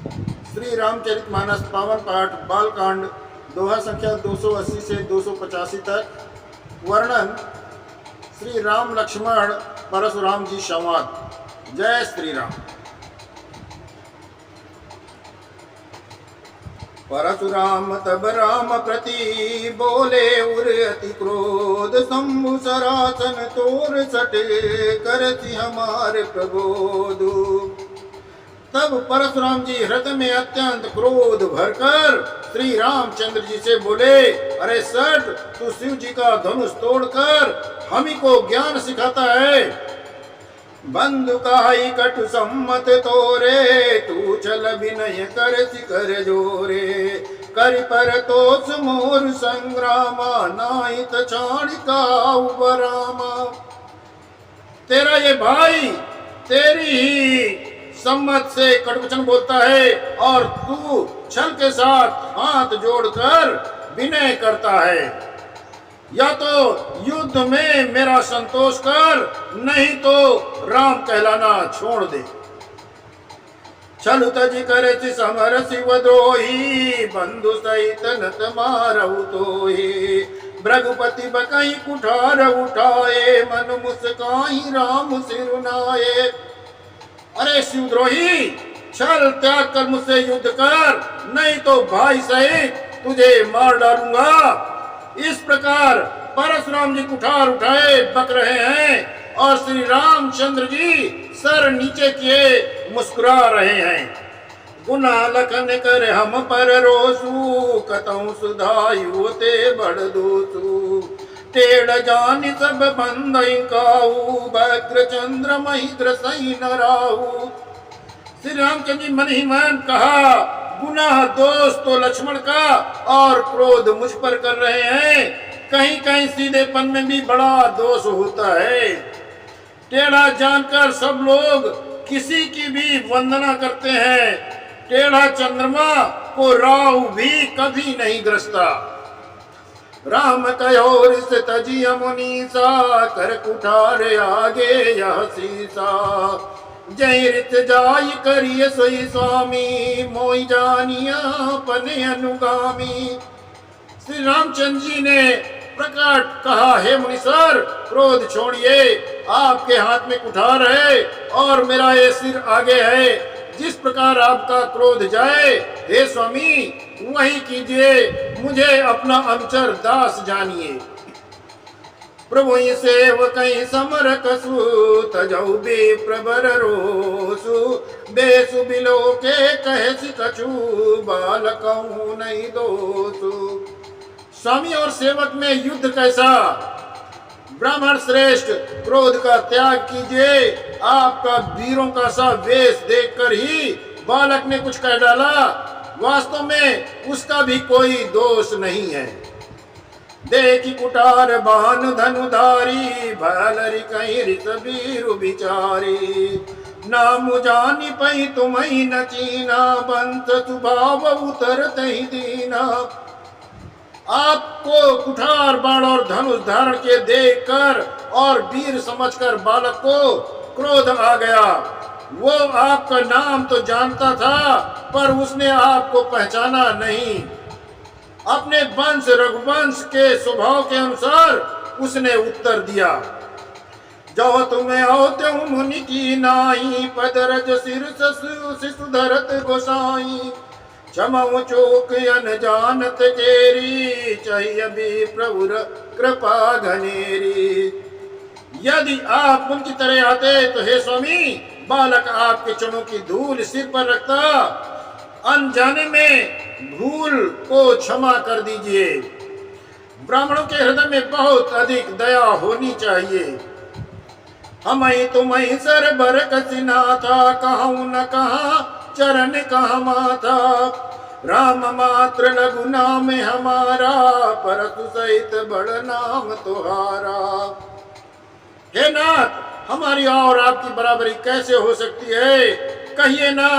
श्री रामचरितमानस पावन पाठ बालकांड दोहा संख्या 280 से 285 तक। वर्णन श्री राम लक्ष्मण परशुराम जी संवाद। जय श्री राम। परशुराम तब राम प्रति बोले उर अति क्रोध, शंभु सरासन तोर सटे करति हमारे प्रबोध। तब परशुराम जी हृदय में अत्यंत क्रोध भरकर श्री रामचंद्र जी से बोले, अरे सठ, तू शिव जी का धनुष तोड़कर हम ही को ज्ञान सिखाता है। बंधु काई कटु सम्मत तोरे, तू चल विनय कर शिखर जोरे। कर पर तोष मोर संग्रामा, नाहित चाणिका उपरामा। तेरा ये भाई तेरी ही सम्मत से कटुवचन बोलता है और तू छल के साथ हाथ जोड़कर विनय करता है। या तो युद्ध में मेरा संतोष कर, नहीं तो राम कहलाना छोड़ दे। छल तज करति समर शिवद्रोही, बंधु सहित नत मारहु तोहि। भृगुपति बकई कुठार उठाए, मन मुस्काई राम सिरुनाए। अरे शिवद्रोही, छल त्याग कर मुझसे युद्ध कर, नहीं तो भाई सहित तुझे मार डालूंगा। इस प्रकार परशुराम जी कुठार उठाए बक रहे हैं और श्री रामचंद्र जी सर नीचे किए मुस्कुरा रहे हैं। गुना लखन कर हम पर रोसू, कतऊ सुधायु ते बड़ दोसू। टेढ़ जानि सब बंधई काऊ, वक्र चंद्र महिद्र सही न राहु। श्री रामचंद्र जी मन ही मन कहा, गुनाह दोष तो लक्ष्मण का और क्रोध मुझ पर कर रहे हैं। कहीं कहीं सीधेपन में भी बड़ा दोष होता है। टेढ़ा जानकर सब लोग किसी की भी वंदना करते हैं। टेढ़ा चंद्रमा को राहु भी कभी नहीं ग्रसता। राम कहो रिस तजिय मुनीसा, कर कुठार आगे यह सीसा। जय रित जाय करिय सोई स्वामी, मोई जानिया पने अनुगामी। श्री रामचंद्र जी ने प्रकट कहा, हे मुनीसर, क्रोध छोड़िए, आपके हाथ में कुठार है और मेरा ये सिर आगे है। जिस प्रकार आपका क्रोध जाए, हे स्वामी, वही कीजिए। मुझे अपना अनुचर दास जानिए। प्रभु सेवक समर कसु, तजौ बे प्रबर रोसु। बेसु बिलो के कहसि कछु, बालकहु नहीं दोसु। स्वामी और सेवक में युद्ध कैसा? ब्राह्मण श्रेष्ठ, क्रोध का त्याग कीजिए। आपका वीरों का सा वेश देखकर ही बालक ने कुछ कह डाला। वास्तव में उसका भी कोई दोष नहीं है। देखी कुठार बान धनुधारी, भलरि कहीं रिस वीरु बिचारी। नाम जानी पई तुम्हि न चीना, बंत स्वभाव उतरत ही दीना। आपको कुठार बाण और धनुष धारण के देखकर और वीर समझकर बालक को क्रोध आ गया। वो आपका नाम तो जानता था, पर उसने आपको पहचाना नहीं। अपने वंश रघुवंश के स्वभाव के अनुसार उसने उत्तर दिया, जो तुम्हें आओ त्यों मुनि की नाई। पदरज सिर शिशु धरत गोसाई। क्षमऊ चूक अनजानत केरी, चाहिए भी प्रभु कृपा घनेरी। यदि आप उनकी तरह आते तो हे स्वामी, बालक आपके चरणों की धूल सिर पर रखता। अनजाने में भूल को क्षमा कर दीजिए। ब्राह्मणों के हृदय में बहुत अधिक दया होनी चाहिए। हम तुम्हें सर बर कसिना था, कहूँ न कहा चरण कहा माथा। राम मात्र लघु नाम हमारा, परशु सहित बड़ नाम तुम्हारा। हे नाथ, हमारी और आपकी बराबरी कैसे हो सकती है? कहिए ना,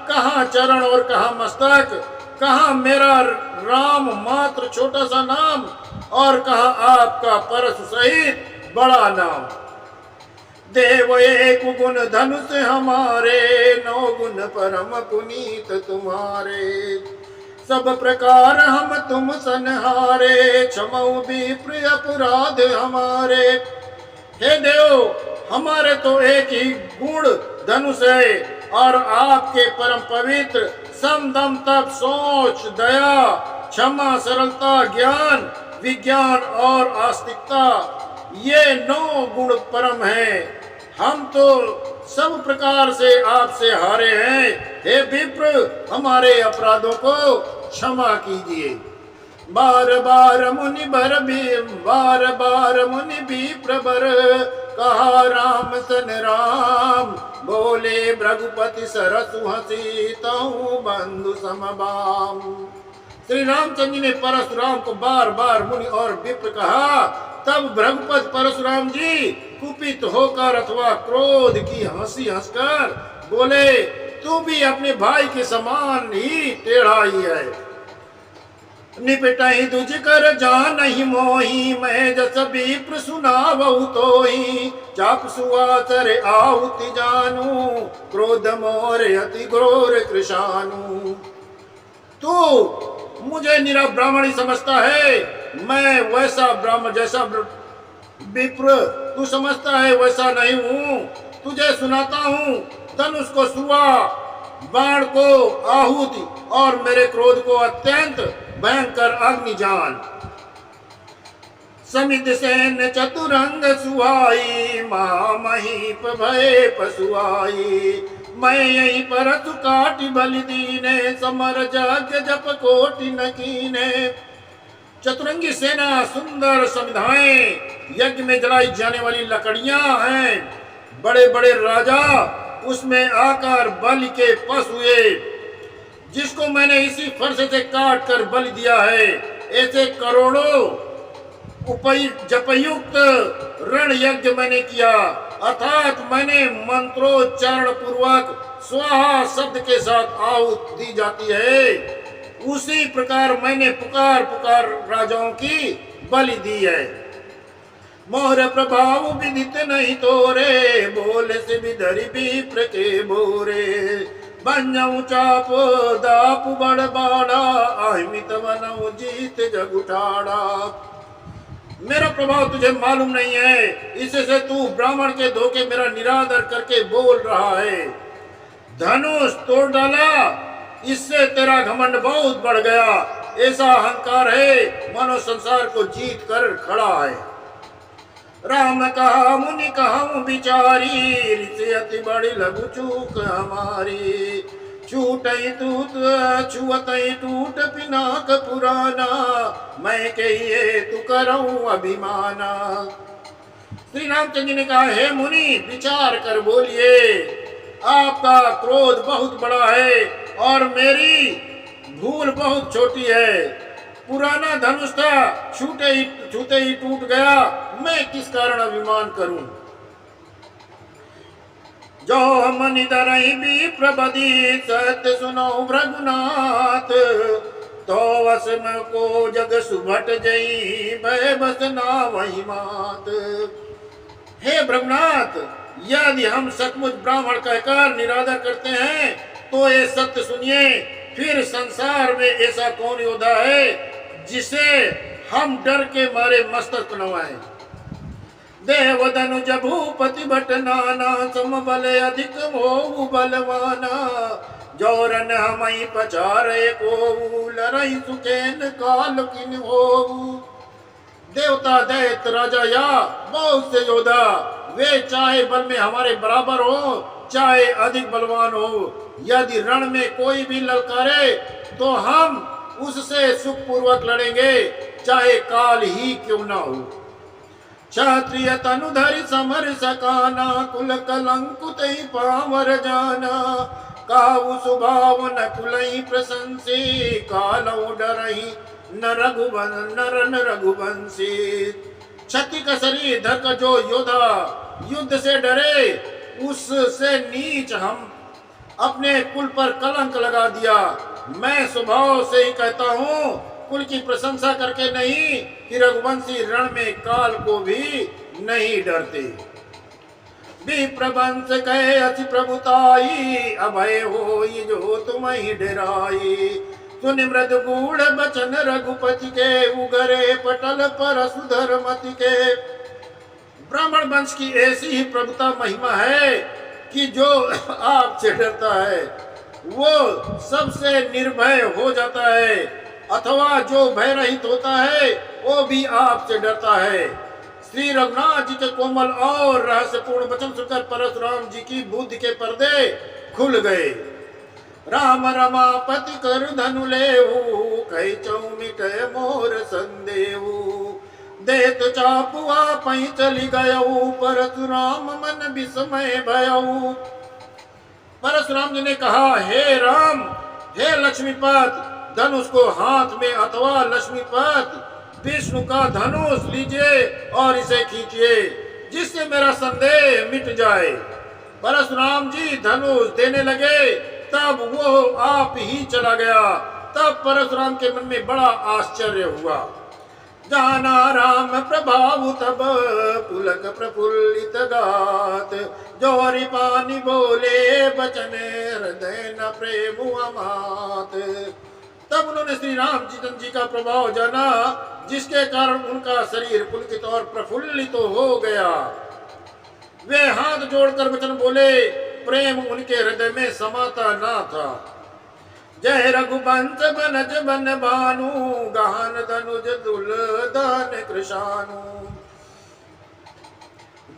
कहाँ चरण और कहाँ मस्तक, कहाँ मेरा राम मात्र छोटा सा नाम और कहाँ आपका परशु सहित बड़ा नाम। देव एक गुण धनुष हमारे, 9 गुण परम पुनीत तुम्हारे। सब प्रकार हम तुम सनहारे, क्षमऊ विप्र अपराध हमारे। हे देव, हमारे तो एक ही गुण धनुष है, और आपके परम पवित्र सम दम तप सोच दया क्षमा सरलता ज्ञान विज्ञान और आस्तिकता, ये 9 गुण परम है। हम तो सब प्रकार से आपसे हारे हैं। हे विप्र, हमारे अपराधों को क्षमा कीजिए। बार बार मुनि भी प्रबर, कहा राम सन राम, बोले भृगुपति सरसु हसी, तहु बंधु समबाम। श्री रामचंद्र जी ने परशुराम को बार बार मुनि और विप्र कहा। तब भृगुपति परशुराम जी कुपित होकर अथवा क्रोध की हंसी हंसकर बोले, तू भी अपने भाई के समान ही टेढ़ा ही है। निपटहि तुझ कर जानहि मोहि, मैं जस विप्र सुनावहु तोहि, चाप सुआचर आहुति जानू, क्रोध मोर अति घोर कृशानु। तू मुझे निरा ब्राह्मण ही समझता है, मैं वैसा ब्राह्मण जैसा विप्र तू समझता है वैसा नहीं हूँ। तुझे सुनाता हूँ, धनुष को सुआ, बाण को आहुति और मेरे क्रोध को अत्यंत भयंकर अग्नि जान। समित सेन चतुरंग सुहाई, महामहीप भय पशुआई, मैं यही परतु काटि बलि दीने, समर जग जप कोटि न कीने। चतुरंगी सेना, सुंदर संविधाएं, यज्ञ में जलाई जाने वाली लकड़ियां हैं। बड़े बड़े राजा उसमें आकर बलि के पश हुए, जिसको मैंने इसी फरसे से काट कर बलि दिया है। ऐसे करोड़ों जपयुक्त रण यज्ञ मैंने किया, अर्थात मैंने मंत्रोच्चारण पूर्वक स्वाहा शब्द के साथ आहुति दी जाती है, उसी प्रकार मैंने पुकार पुकार राजाओं की बलि दी है। मोर प्रभाव विदित नहीं तोरे, बोले से विधरि विप्र के बोरे, बन्यऊ चाप दाप बड़ बाड़ा, अहिमित बनऊ जीत जग उठाड़ा। मेरा प्रभाव तुझे मालूम नहीं है, इससे तू ब्राह्मण के धोखे मेरा निरादर करके बोल रहा है। धनुष तोड़ डाला, इससे तेरा घमंड बहुत बढ़ गया। ऐसा अहंकार है मानो संसार को जीत कर खड़ा है। राम कहा मुनि कहा बिचारी, ऋषि अति बड़ी लघु चूक हमारी, छूटई टूट छुअतई टूट पिनाक पुराना, मैं कहिए तू करऊं अभिमाना। श्री रामचंद्र जी ने कहा, हे मुनि विचार कर बोलिए, आपका क्रोध बहुत बड़ा है और मेरी भूल बहुत छोटी है। पुराना धनुष था, छूते ही टूट गया, मैं किस कारण अभिमान करूं। जो मनि धरहि विप्र बदी, सत्य सुनो भृगुनाथ, तो वसम को जग सुभट जई, भय बस ना वही मात। हे भृगुनाथ, यदि हम सचमुच ब्राह्मण कहकर निरादर करते हैं तो ये सत्य सुनिए, फिर संसार में ऐसा कौन योद्धा है जिसे हम डर के मारे मस्तक नवाएं। देव धनुज भूपति भट नाना, समबल अधिक हो बलवाना, जोरन हमई पचारे को, लरई सुखेन काल किन हो। देवता दैत्य राजा या बहुत से योद्धा, वे चाहे बल में हमारे बराबर हो चाहे अधिक बलवान हो, यदि रण में कोई भी ललकारे तो हम उससे सुखपूर्वक लड़ेंगे, चाहे काल ही क्यों ना हो। क्षत्रिय तनुधरि समर सकाना, कुल कलंकुत पावर जाना, काहु स्वभाव न कुलई प्रशंसी, कालौ डरहि नर रघुवंशी। क्षति का शरीर धर जो योद्धा युद्ध से डरे, उससे नीच हम अपने कुल पर कलंक लगा दिया। मैं स्वभाव से ही कहता हूँ, कुल की प्रशंसा करके नहीं, कि रघुवंशी रण में काल को भी नहीं डरते। विप्रबंस कहे अति प्रभुताई, अभय होई जो तुम्हि डराई। सुनि मृद गूढ़ बचन रघुपति के, उगरे पटल पर सुधर मति के। ब्राह्मण वंश की ऐसी ही प्रभुता महिमा है कि जो आपसे डरता है वो सबसे निर्भय हो जाता है, अथवा जो भय रहित होता है वो भी आपसे डरता है। श्री रघुनाथ जी के कोमल और रहस्यपूर्ण वचन सुनकर परशुराम जी की बुद्धि के पर्दे खुल गए। राम रमापति कर धनु लेऊ, कई चौमिट मोर संदेऊ। देत चापुआ पई चली गयऊ, परशुराम मन विस्मय भयऊ। परशुराम जी ने कहा, हे राम, हे लक्ष्मीपत, धनुष को हाथ में अथवा लक्ष्मीपत विष्णु का धनुष लीजिए और इसे खींचिए, जिससे मेरा संदेह मिट जाए। परशुराम जी धनुष देने लगे, तब वो आप ही चला गया। तब परशुराम के मन में बड़ा आश्चर्य हुआ। जाना राम प्रभाव तब, पुलक प्रफुल्लित गात। जोरी पानी बोले बचन, हृदय न प्रेम अमात। तब उन्होंने श्री रामचंद्र जी का प्रभाव जाना, जिसके कारण उनका शरीर पुलकित और प्रफुल्लित हो गया। वे हाथ जोड़कर वचन बोले, प्रेम उनके हृदय में समाता ना था। जय रघुवंश बनज बन भानु, गहन धनुज दुलदान कृशानु।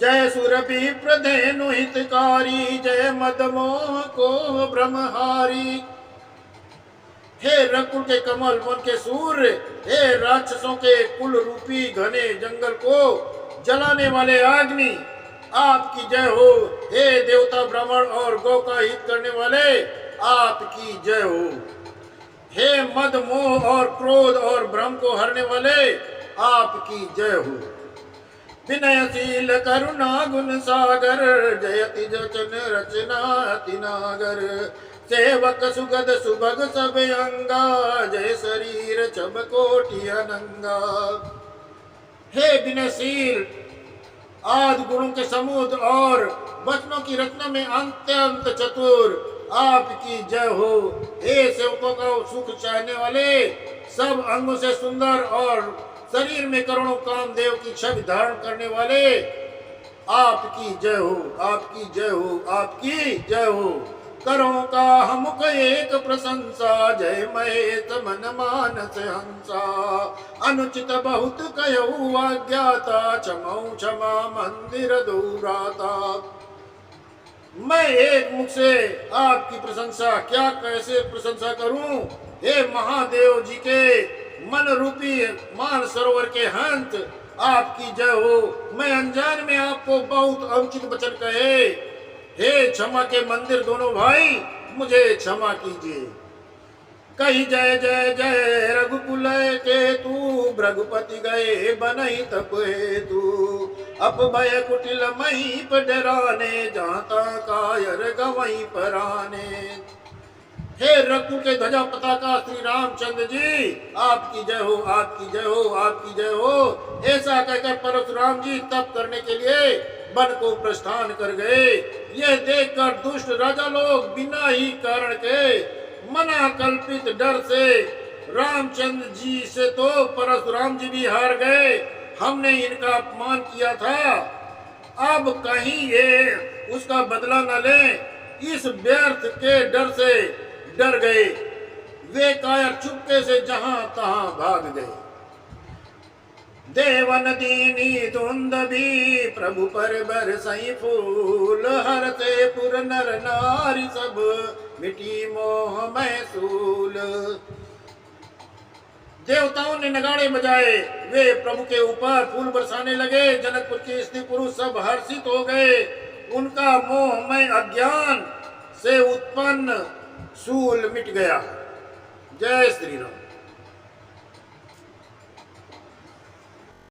जय सुरभि प्रधेनु हितकारी, जय मदमोह को ब्रह्महारी। हे रघुकुल के कमल वन के सूर्य, हे राक्षसों के कुल रूपी घने जंगल को जलाने वाले अग्नि, आपकी जय हो। हे देवता ब्राह्मण और गौ का हित करने वाले, आपकी जय हो। हे मद मोह और क्रोध और भ्रम को हरने वाले, आपकी जय हो। विनयशील करुणा गुण सागर, जयति जचन रचना अति नागर। सेवक सुगद सुभग सब अंगा, जय शरीर छब कोटि अनंगा। हे विनयशील, आदि गुणों के समुद्र और वचनों की रचना में अत्यंत चतुर, आपकी जय हो। हे सेवकों का सुख चाहने वाले, सब अंगों से सुंदर और शरीर में करोड़ों कामदेव की छवि धारण करने वाले, आपकी जय हो, आपकी जय हो, आपकी जय हो। करो का हम एक प्रशंसा, जय महेश मन मानस हंसा। अनुचित बहुत कहू अज्ञाता, क्षमौ क्षमा मंदिर दूराता। मैं एक मुख से आपकी प्रशंसा क्या कैसे प्रशंसा करूं। हे महादेव जी के मन रूपी मान सरोवर के हंत, आपकी जय हो। मैं अनजान में आपको बहुत अनुचित वचन कहे। हे क्षमा के मंदिर दोनों भाई, मुझे क्षमा कीजिए। कही जय जय जय रघुकुल के तू, रघुपति गए बनई तप हेतु। अप भय कुटिल मही डराने, जाता कायर गवई पराने। हे रघुकुल के ध्वजा पताका श्री रामचंद्र जी, आपकी जय हो, आपकी जय हो, आपकी जय हो। ऐसा कहकर परशुराम जी तप करने के लिए वन को प्रस्थान कर गए। यह देखकर दुष्ट राजा लोग बिना ही कारण के मना कल्पित डर से रामचंद्र जी से तो परशुराम जी भी हार गए। हमने इनका अपमान किया था, अब कहीं ये उसका बदला न लें, इस व्यर्थ के डर से डर गए। वे कायर चुपके से जहां तहां भाग गए। देवन दीनी धुंध भी, प्रभु पर बरसई फूल। हरते पुर नर नारी सब, मिटी मोह मैसूल। देवताओं ने नगाड़े बजाए, वे प्रभु के ऊपर फूल बरसाने लगे। जनकपुर के स्त्री पुरुष सब हर्षित हो गए। उनका मोहमय अज्ञान से उत्पन्न सूल मिट गया। जय श्री राम।